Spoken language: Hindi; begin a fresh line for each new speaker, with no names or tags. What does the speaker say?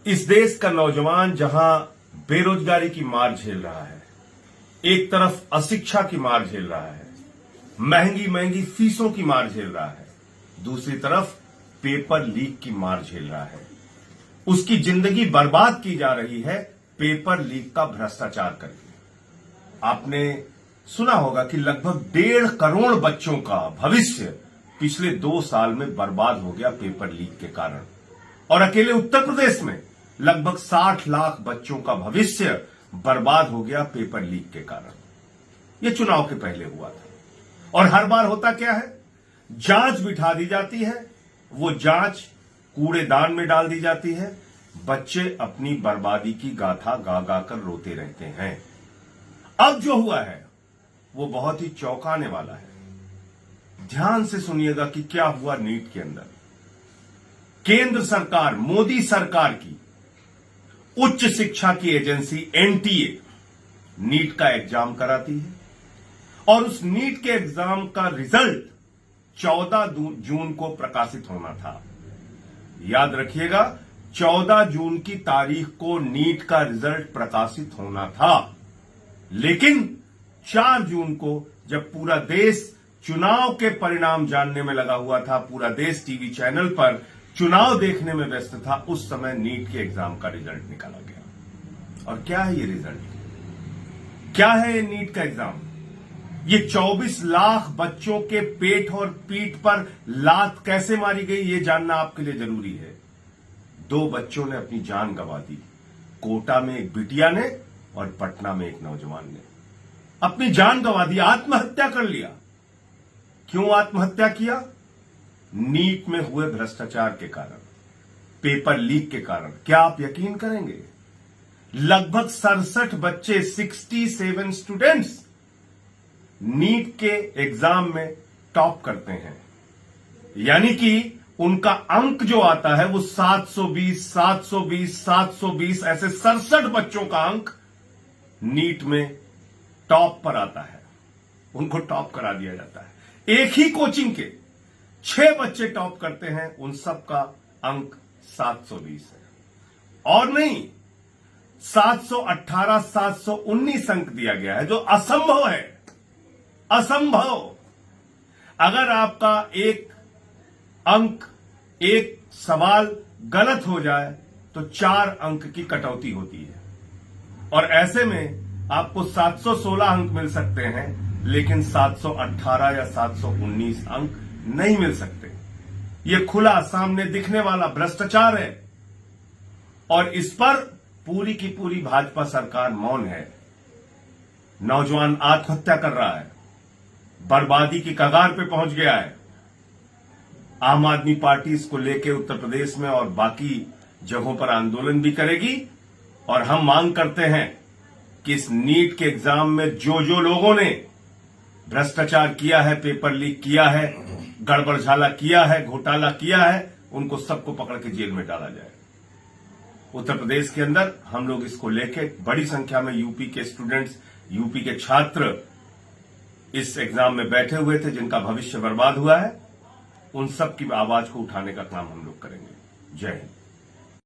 इस देश का नौजवान जहां बेरोजगारी की मार झेल रहा है, एक तरफ अशिक्षा की मार झेल रहा है, महंगी महंगी फीसों की मार झेल रहा है, दूसरी तरफ पेपर लीक की मार झेल रहा है। उसकी जिंदगी बर्बाद की जा रही है पेपर लीक का भ्रष्टाचार करके। आपने सुना होगा कि लगभग 1.5 करोड़ बच्चों का भविष्य पिछले 2 साल में बर्बाद हो गया पेपर लीक के कारण, और अकेले उत्तर प्रदेश में लगभग 60 लाख बच्चों का भविष्य बर्बाद हो गया पेपर लीक के कारण। यह चुनाव के पहले हुआ था, और हर बार होता क्या है, जांच बिठा दी जाती है, वो जांच कूड़ेदान में डाल दी जाती है, बच्चे अपनी बर्बादी की गाथा गा गा कर रोते रहते हैं। अब जो हुआ है वो बहुत ही चौंकाने वाला है। ध्यान से सुनिएगा कि क्या हुआ नीट के अंदर। केंद्र सरकार, मोदी सरकार की उच्च शिक्षा की एजेंसी एनटीए नीट का एग्जाम कराती है, और उस नीट के एग्जाम का रिजल्ट 14 जून को प्रकाशित होना था। याद रखिएगा, 14 जून की तारीख को नीट का रिजल्ट प्रकाशित होना था, लेकिन 4 जून को जब पूरा देश चुनाव के परिणाम जानने में लगा हुआ था, पूरा देश टीवी चैनल पर चुनाव देखने में व्यस्त था, उस समय नीट के एग्जाम का रिजल्ट निकाला गया। और क्या है ये रिजल्ट? क्या है ये नीट का एग्जाम? ये 24 लाख बच्चों के पेट और पीठ पर लात कैसे मारी गई, ये जानना आपके लिए जरूरी है। 2 बच्चों ने अपनी जान गंवा दी। कोटा में एक बिटिया ने और पटना में एक नौजवान ने अपनी जान गंवा दी, आत्महत्या कर लिया। क्यों आत्महत्या किया? नीट में हुए भ्रष्टाचार के कारण, पेपर लीक के कारण। क्या आप यकीन करेंगे, लगभग 67 बच्चे, 67 स्टूडेंट्स नीट के एग्जाम में टॉप करते हैं। यानी कि उनका अंक जो आता है वो 720, 720, 720, ऐसे 67 बच्चों का अंक नीट में टॉप पर आता है। उनको टॉप करा दिया जाता है। एक ही कोचिंग के 6 बच्चे टॉप करते हैं, उन सब का अंक 720 है। और नहीं, 718, 719 अंक दिया गया है, जो असंभव है। असंभव। अगर आपका एक अंक, एक सवाल गलत हो जाए तो 4 अंक की कटौती होती है, और ऐसे में आपको 716 अंक मिल सकते हैं, लेकिन 718 या 719 अंक नहीं मिल सकते। यह खुला सामने दिखने वाला भ्रष्टाचार है, और इस पर पूरी की पूरी भाजपा सरकार मौन है। नौजवान आत्महत्या कर रहा है, बर्बादी की कगार पे पहुंच गया है। आम आदमी पार्टी इसको लेके उत्तर प्रदेश में और बाकी जगहों पर आंदोलन भी करेगी, और हम मांग करते हैं कि इस नीट के एग्जाम में जो जो लोगों ने भ्रष्टाचार किया है, पेपर लीक किया है, गड़बड़झाला किया है, घोटाला किया है, उनको सबको पकड़ के जेल में डाला जाए। उत्तर प्रदेश के अंदर हम लोग इसको लेके बड़ी संख्या में यूपी के स्टूडेंट्स, यूपी के छात्र इस एग्जाम में बैठे हुए थे, जिनका भविष्य बर्बाद हुआ है। उन सब की आवाज को उठाने का काम हम लोग करेंगे। जय हिंद।